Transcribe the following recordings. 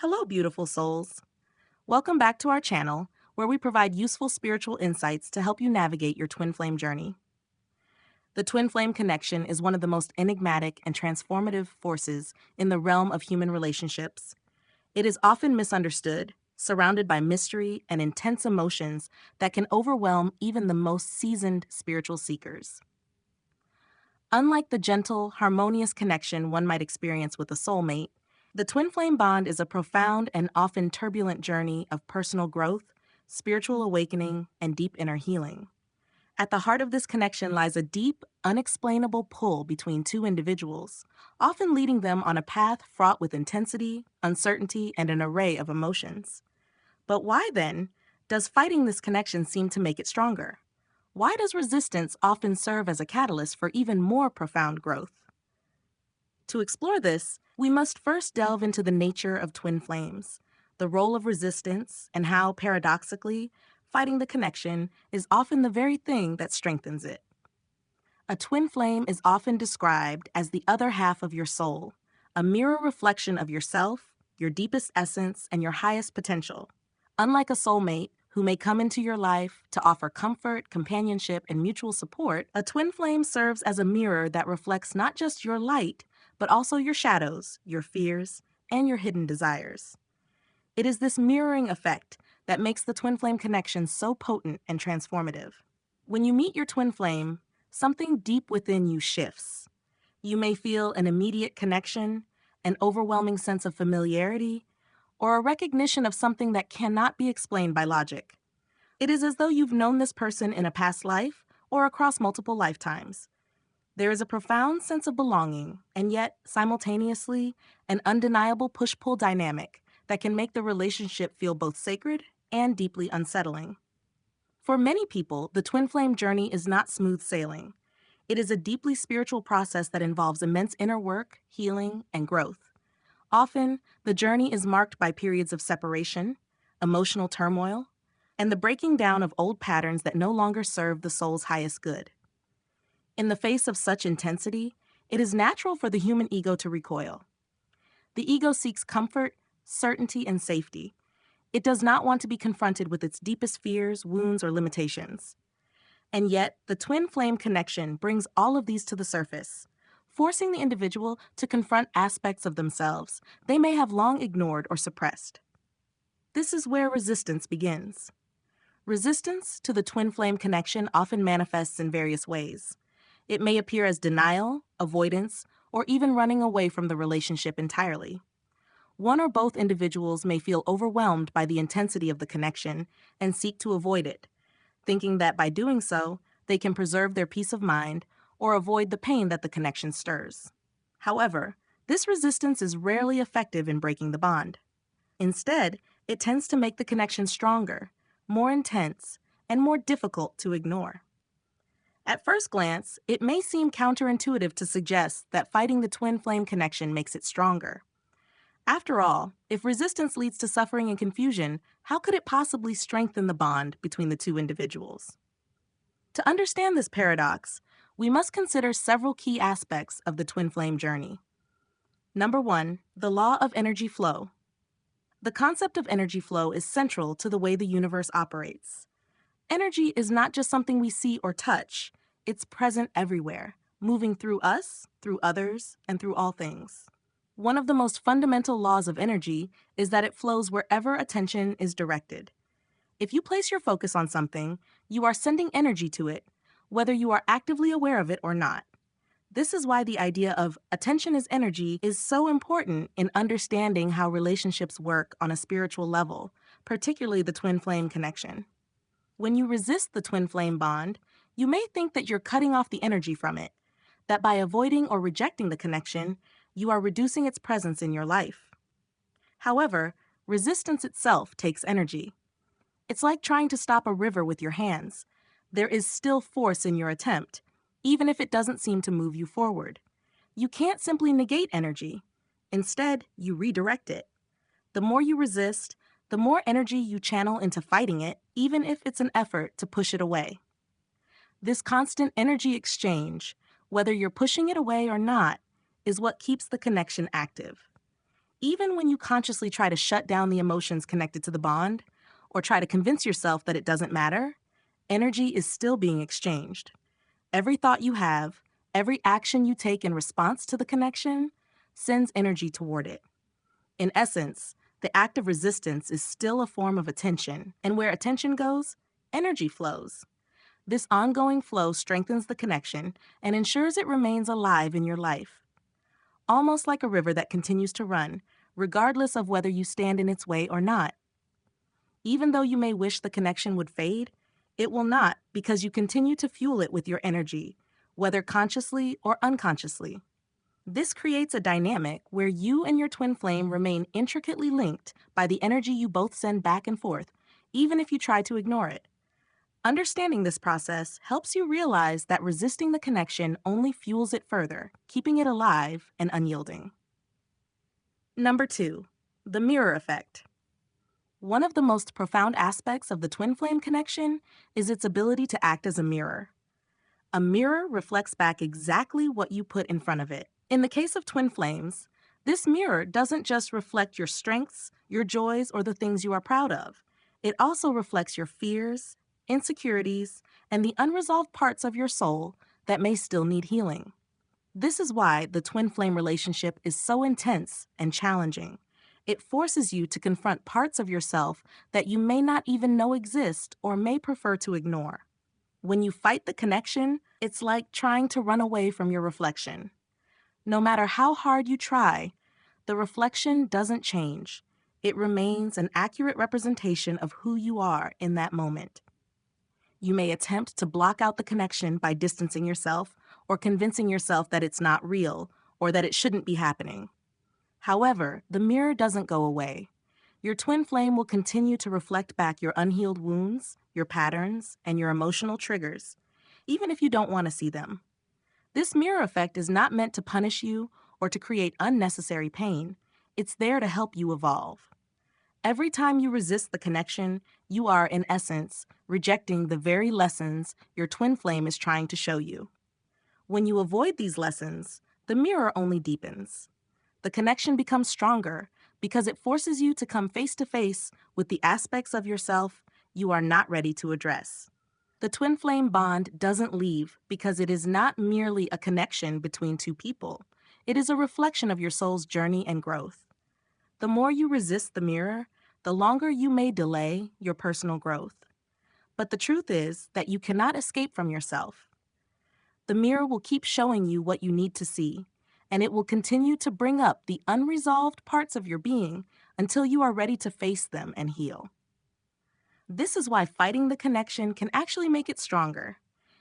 Hello, beautiful souls. Welcome back to our channel, where we provide useful spiritual insights to help you navigate your twin flame journey. The twin flame connection is one of the most enigmatic and transformative forces in the realm of human relationships. It is often misunderstood, surrounded by mystery and intense emotions that can overwhelm even the most seasoned spiritual seekers. Unlike the gentle, harmonious connection one might experience with a soulmate, the twin flame bond is a profound and often turbulent journey of personal growth, spiritual awakening, and deep inner healing. At the heart of this connection lies a deep, unexplainable pull between two individuals, often leading them on a path fraught with intensity, uncertainty, and an array of emotions. But why, then, does fighting this connection seem to make it stronger? Why does resistance often serve as a catalyst for even more profound growth? To explore this, we must first delve into the nature of twin flames, the role of resistance, and how, paradoxically, fighting the connection is often the very thing that strengthens it. A twin flame is often described as the other half of your soul, a mirror reflection of yourself, your deepest essence, and your highest potential. Unlike a soulmate, who may come into your life to offer comfort, companionship, and mutual support, a twin flame serves as a mirror that reflects not just your light, but also your shadows, your fears, and your hidden desires. It is this mirroring effect that makes the twin flame connection so potent and transformative. When you meet your twin flame, something deep within you shifts. You may feel an immediate connection, an overwhelming sense of familiarity, or a recognition of something that cannot be explained by logic. It is as though you've known this person in a past life or across multiple lifetimes. There is a profound sense of belonging, and yet, simultaneously, an undeniable push-pull dynamic that can make the relationship feel both sacred and deeply unsettling. For many people, the twin flame journey is not smooth sailing. It is a deeply spiritual process that involves immense inner work, healing, and growth. Often, the journey is marked by periods of separation, emotional turmoil, and the breaking down of old patterns that no longer serve the soul's highest good. In the face of such intensity, it is natural for the human ego to recoil. The ego seeks comfort, certainty, and safety. It does not want to be confronted with its deepest fears, wounds, or limitations. And yet, the twin flame connection brings all of these to the surface, forcing the individual to confront aspects of themselves they may have long ignored or suppressed. This is where resistance begins. Resistance to the twin flame connection often manifests in various ways. It may appear as denial, avoidance, or even running away from the relationship entirely. One or both individuals may feel overwhelmed by the intensity of the connection and seek to avoid it, thinking that by doing so, they can preserve their peace of mind or avoid the pain that the connection stirs. However, this resistance is rarely effective in breaking the bond. Instead, it tends to make the connection stronger, more intense, and more difficult to ignore. At first glance, it may seem counterintuitive to suggest that fighting the twin flame connection makes it stronger. After all, if resistance leads to suffering and confusion, how could it possibly strengthen the bond between the two individuals? To understand this paradox, we must consider several key aspects of the twin flame journey. Number 1, the law of energy flow. The concept of energy flow is central to the way the universe operates. Energy is not just something we see or touch, it's present everywhere, moving through us, through others, and through all things. One of the most fundamental laws of energy is that it flows wherever attention is directed. If you place your focus on something, you are sending energy to it, whether you are actively aware of it or not. This is why the idea of attention is energy is so important in understanding how relationships work on a spiritual level, particularly the twin flame connection. When you resist the twin flame bond, you may think that you're cutting off the energy from it, that by avoiding or rejecting the connection, you are reducing its presence in your life. However, resistance itself takes energy. It's like trying to stop a river with your hands. There is still force in your attempt, even if it doesn't seem to move you forward. You can't simply negate energy. Instead, you redirect it. The more you resist, the more energy you channel into fighting it, even if it's an effort to push it away. This constant energy exchange, whether you're pushing it away or not, is what keeps the connection active. Even when you consciously try to shut down the emotions connected to the bond, or try to convince yourself that it doesn't matter, energy is still being exchanged. Every thought you have, every action you take in response to the connection, sends energy toward it. In essence, the act of resistance is still a form of attention, and where attention goes, energy flows. This ongoing flow strengthens the connection and ensures it remains alive in your life. Almost like a river that continues to run, regardless of whether you stand in its way or not. Even though you may wish the connection would fade, it will not because you continue to fuel it with your energy, whether consciously or unconsciously. This creates a dynamic where you and your twin flame remain intricately linked by the energy you both send back and forth, even if you try to ignore it. Understanding this process helps you realize that resisting the connection only fuels it further, keeping it alive and unyielding. Number 2, the mirror effect. One of the most profound aspects of the twin flame connection is its ability to act as a mirror. A mirror reflects back exactly what you put in front of it. In the case of twin flames, this mirror doesn't just reflect your strengths, your joys, or the things you are proud of. It also reflects your fears, insecurities, and the unresolved parts of your soul that may still need healing. This is why the twin flame relationship is so intense and challenging. It forces you to confront parts of yourself that you may not even know exist or may prefer to ignore. When you fight the connection, it's like trying to run away from your reflection. No matter how hard you try, the reflection doesn't change. It remains an accurate representation of who you are in that moment. You may attempt to block out the connection by distancing yourself or convincing yourself that it's not real or that it shouldn't be happening. However, the mirror doesn't go away. Your twin flame will continue to reflect back your unhealed wounds, your patterns, and your emotional triggers, even if you don't want to see them. This mirror effect is not meant to punish you or to create unnecessary pain. It's there to help you evolve. Every time you resist the connection, you are, in essence, rejecting the very lessons your twin flame is trying to show you. When you avoid these lessons, the mirror only deepens. The connection becomes stronger because it forces you to come face to face with the aspects of yourself you are not ready to address. The twin flame bond doesn't leave because it is not merely a connection between two people. It is a reflection of your soul's journey and growth. The more you resist the mirror, the longer you may delay your personal growth. But the truth is that you cannot escape from yourself. The mirror will keep showing you what you need to see, and it will continue to bring up the unresolved parts of your being until you are ready to face them and heal. This is why fighting the connection can actually make it stronger.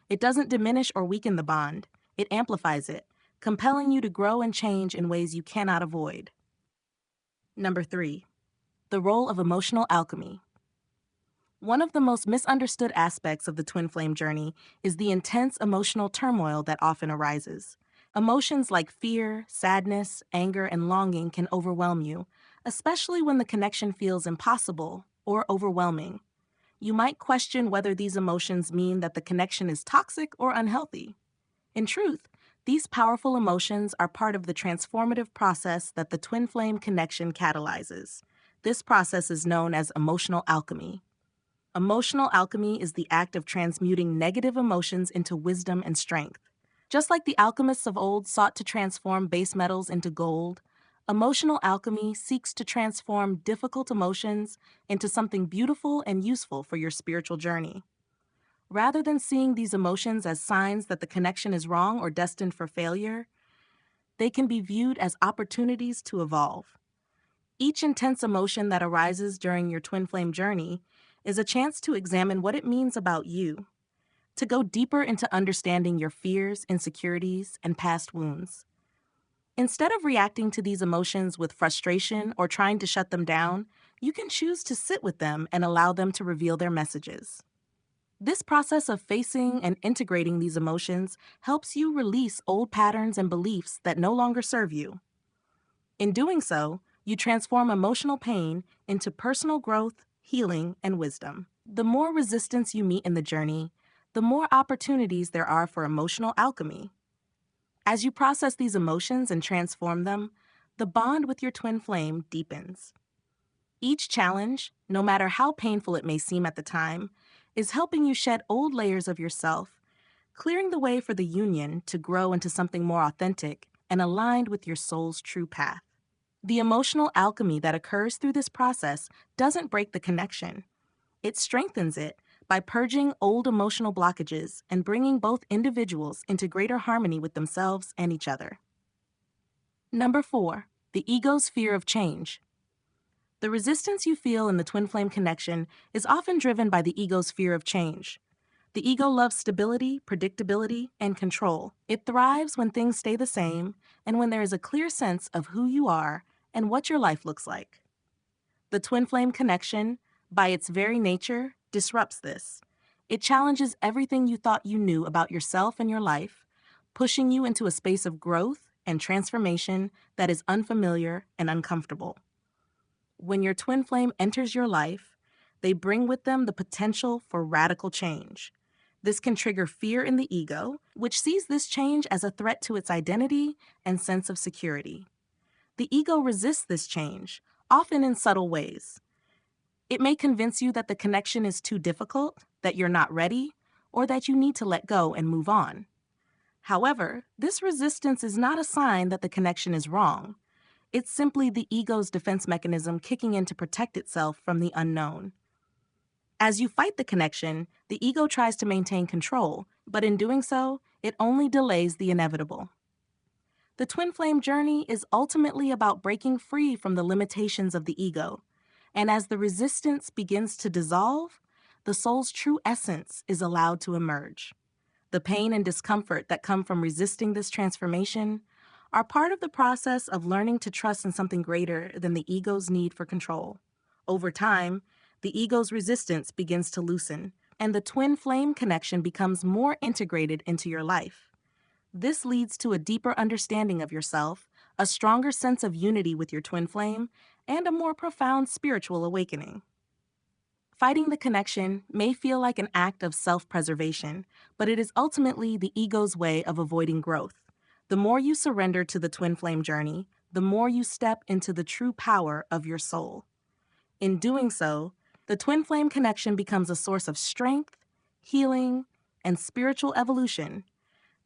It doesn't diminish or weaken the bond, it amplifies it, compelling you to grow and change in ways you cannot avoid. Number 3, the role of emotional alchemy. One of the most misunderstood aspects of the twin flame journey is the intense emotional turmoil that often arises. Emotions like fear, sadness, anger, and longing can overwhelm you, especially when the connection feels impossible or overwhelming. You might question whether these emotions mean that the connection is toxic or unhealthy. In truth, these powerful emotions are part of the transformative process that the twin flame connection catalyzes. This process is known as emotional alchemy. Emotional alchemy is the act of transmuting negative emotions into wisdom and strength. Just like the alchemists of old sought to transform base metals into gold, emotional alchemy seeks to transform difficult emotions into something beautiful and useful for your spiritual journey. Rather than seeing these emotions as signs that the connection is wrong or destined for failure, they can be viewed as opportunities to evolve. Each intense emotion that arises during your twin flame journey is a chance to examine what it means about you, to go deeper into understanding your fears, insecurities, and past wounds. Instead of reacting to these emotions with frustration or trying to shut them down, you can choose to sit with them and allow them to reveal their messages. This process of facing and integrating these emotions helps you release old patterns and beliefs that no longer serve you. In doing so, you transform emotional pain into personal growth, healing, and wisdom. The more resistance you meet in the journey, the more opportunities there are for emotional alchemy. As you process these emotions and transform them, the bond with your twin flame deepens. Each challenge, no matter how painful it may seem at the time, is helping you shed old layers of yourself, clearing the way for the union to grow into something more authentic and aligned with your soul's true path. The emotional alchemy that occurs through this process doesn't break the connection. It strengthens it by purging old emotional blockages and bringing both individuals into greater harmony with themselves and each other. Number 4, the ego's fear of change. The resistance you feel in the twin flame connection is often driven by the ego's fear of change. The ego loves stability, predictability, and control. It thrives when things stay the same and when there is a clear sense of who you are and what your life looks like. The twin flame connection, by its very nature, disrupts this. It challenges everything you thought you knew about yourself and your life, pushing you into a space of growth and transformation that is unfamiliar and uncomfortable. When your twin flame enters your life, they bring with them the potential for radical change. This can trigger fear in the ego, which sees this change as a threat to its identity and sense of security. The ego resists this change, often in subtle ways. It may convince you that the connection is too difficult, that you're not ready, or that you need to let go and move on. However, this resistance is not a sign that the connection is wrong. It's simply the ego's defense mechanism kicking in to protect itself from the unknown. As you fight the connection, the ego tries to maintain control, but in doing so, it only delays the inevitable. The twin flame journey is ultimately about breaking free from the limitations of the ego, and as the resistance begins to dissolve, the soul's true essence is allowed to emerge. The pain and discomfort that come from resisting this transformation are part of the process of learning to trust in something greater than the ego's need for control. Over time, the ego's resistance begins to loosen, and the twin flame connection becomes more integrated into your life. This leads to a deeper understanding of yourself, a stronger sense of unity with your twin flame, and a more profound spiritual awakening. Fighting the connection may feel like an act of self-preservation, but it is ultimately the ego's way of avoiding growth. The more you surrender to the twin flame journey, the more you step into the true power of your soul. In doing so, the twin flame connection becomes a source of strength, healing, and spiritual evolution,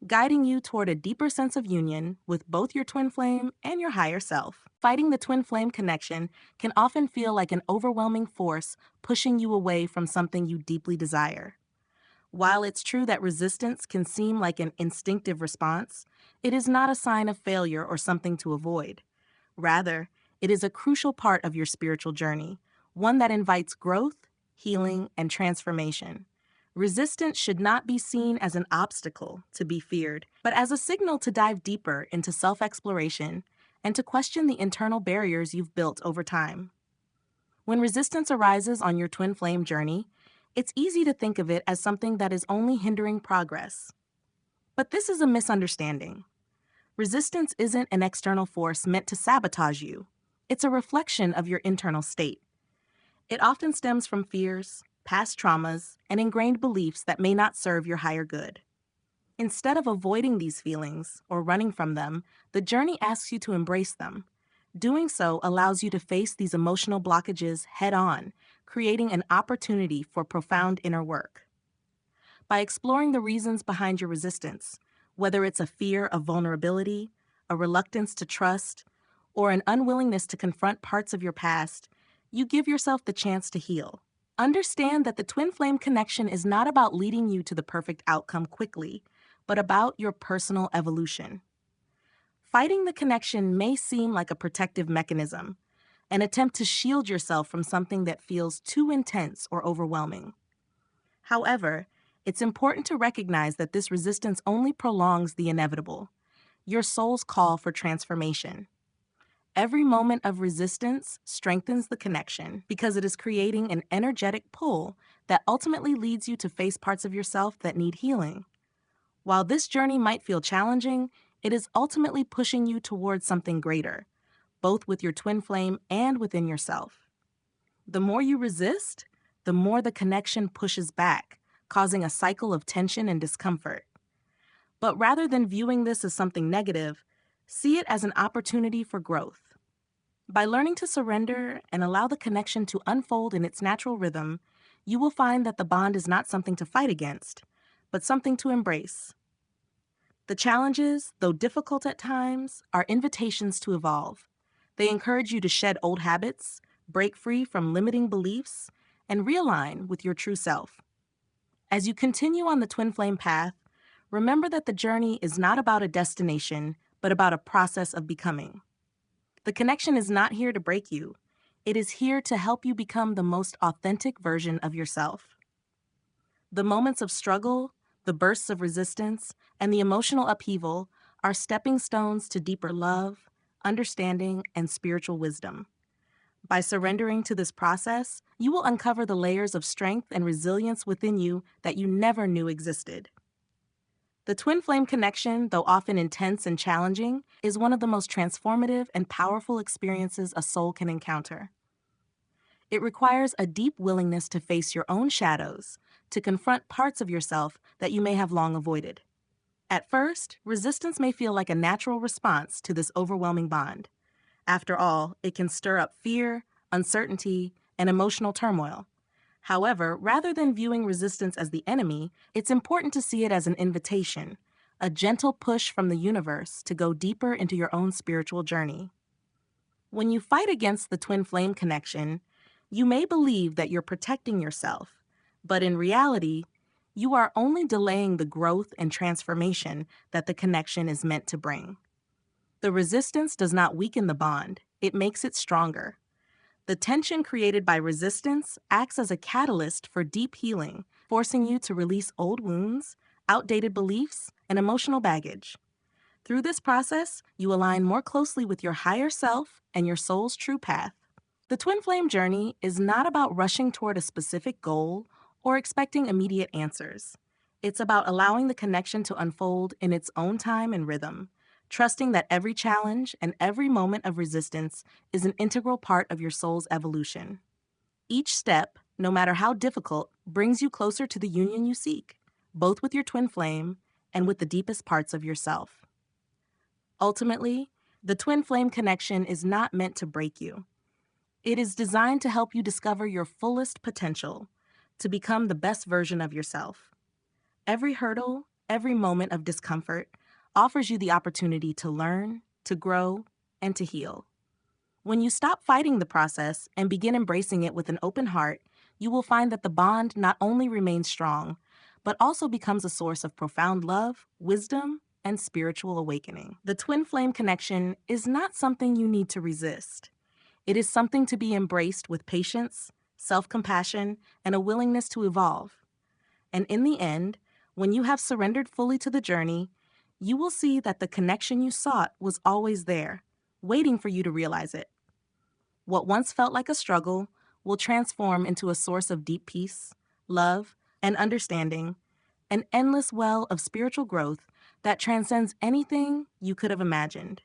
guiding you toward a deeper sense of union with both your twin flame and your higher self. Fighting the twin flame connection can often feel like an overwhelming force pushing you away from something you deeply desire. While it's true that resistance can seem like an instinctive response, it is not a sign of failure or something to avoid. Rather, it is a crucial part of your spiritual journey, one that invites growth, healing, and transformation. Resistance should not be seen as an obstacle to be feared, but as a signal to dive deeper into self-exploration and to question the internal barriers you've built over time. When resistance arises on your twin flame journey, it's easy to think of it as something that is only hindering progress. But this is a misunderstanding. Resistance isn't an external force meant to sabotage you. It's a reflection of your internal state. It often stems from fears, past traumas, and ingrained beliefs that may not serve your higher good. Instead of avoiding these feelings or running from them, the journey asks you to embrace them. Doing so allows you to face these emotional blockages head-on, creating an opportunity for profound inner work. By exploring the reasons behind your resistance, whether it's a fear of vulnerability, a reluctance to trust, or an unwillingness to confront parts of your past, you give yourself the chance to heal. Understand that the twin flame connection is not about leading you to the perfect outcome quickly, but about your personal evolution. Fighting the connection may seem like a protective mechanism, an attempt to shield yourself from something that feels too intense or overwhelming. However, it's important to recognize that this resistance only prolongs the inevitable, your soul's call for transformation. Every moment of resistance strengthens the connection because it is creating an energetic pull that ultimately leads you to face parts of yourself that need healing. While this journey might feel challenging, it is ultimately pushing you towards something greater, both with your twin flame and within yourself. The more you resist, the more the connection pushes back, causing a cycle of tension and discomfort. But rather than viewing this as something negative, See it as an opportunity for growth. By learning to surrender and allow the connection to unfold in its natural rhythm, you will find that the bond is not something to fight against, but something to embrace. The challenges, though difficult at times, are invitations to evolve. They encourage you to shed old habits, break free from limiting beliefs, and realign with your true self. As you continue on the twin flame path, remember that the journey is not about a destination, but about a process of becoming. The connection is not here to break you. It is here to help you become the most authentic version of yourself. The moments of struggle, the bursts of resistance, and the emotional upheaval are stepping stones to deeper love, understanding, and spiritual wisdom. By surrendering to this process, you will uncover the layers of strength and resilience within you that you never knew existed. The twin flame connection, though often intense and challenging, is one of the most transformative and powerful experiences a soul can encounter. It requires a deep willingness to face your own shadows, to confront parts of yourself that you may have long avoided. At first, resistance may feel like a natural response to this overwhelming bond. After all, it can stir up fear, uncertainty, and emotional turmoil. However, rather than viewing resistance as the enemy, it's important to see it as an invitation, a gentle push from the universe to go deeper into your own spiritual journey. When you fight against the twin flame connection, you may believe that you're protecting yourself, but in reality, you are only delaying the growth and transformation that the connection is meant to bring. The resistance does not weaken the bond, it makes it stronger. The tension created by resistance acts as a catalyst for deep healing, forcing you to release old wounds, outdated beliefs, and emotional baggage. Through this process, you align more closely with your higher self and your soul's true path. The twin flame journey is not about rushing toward a specific goal or expecting immediate answers. It's about allowing the connection to unfold in its own time and rhythm, trusting that every challenge and every moment of resistance is an integral part of your soul's evolution. Each step, no matter how difficult, brings you closer to the union you seek, both with your twin flame and with the deepest parts of yourself. Ultimately, the twin flame connection is not meant to break you. It is designed to help you discover your fullest potential, to become the best version of yourself. Every hurdle, every moment of discomfort offers you the opportunity to learn, to grow, and to heal. When you stop fighting the process and begin embracing it with an open heart, you will find that the bond not only remains strong, but also becomes a source of profound love, wisdom, and spiritual awakening. The twin flame connection is not something you need to resist. It is something to be embraced with patience, self-compassion, and a willingness to evolve. And in the end, when you have surrendered fully to the journey, you will see that the connection you sought was always there, waiting for you to realize it. What once felt like a struggle will transform into a source of deep peace, love, and understanding, an endless well of spiritual growth that transcends anything you could have imagined.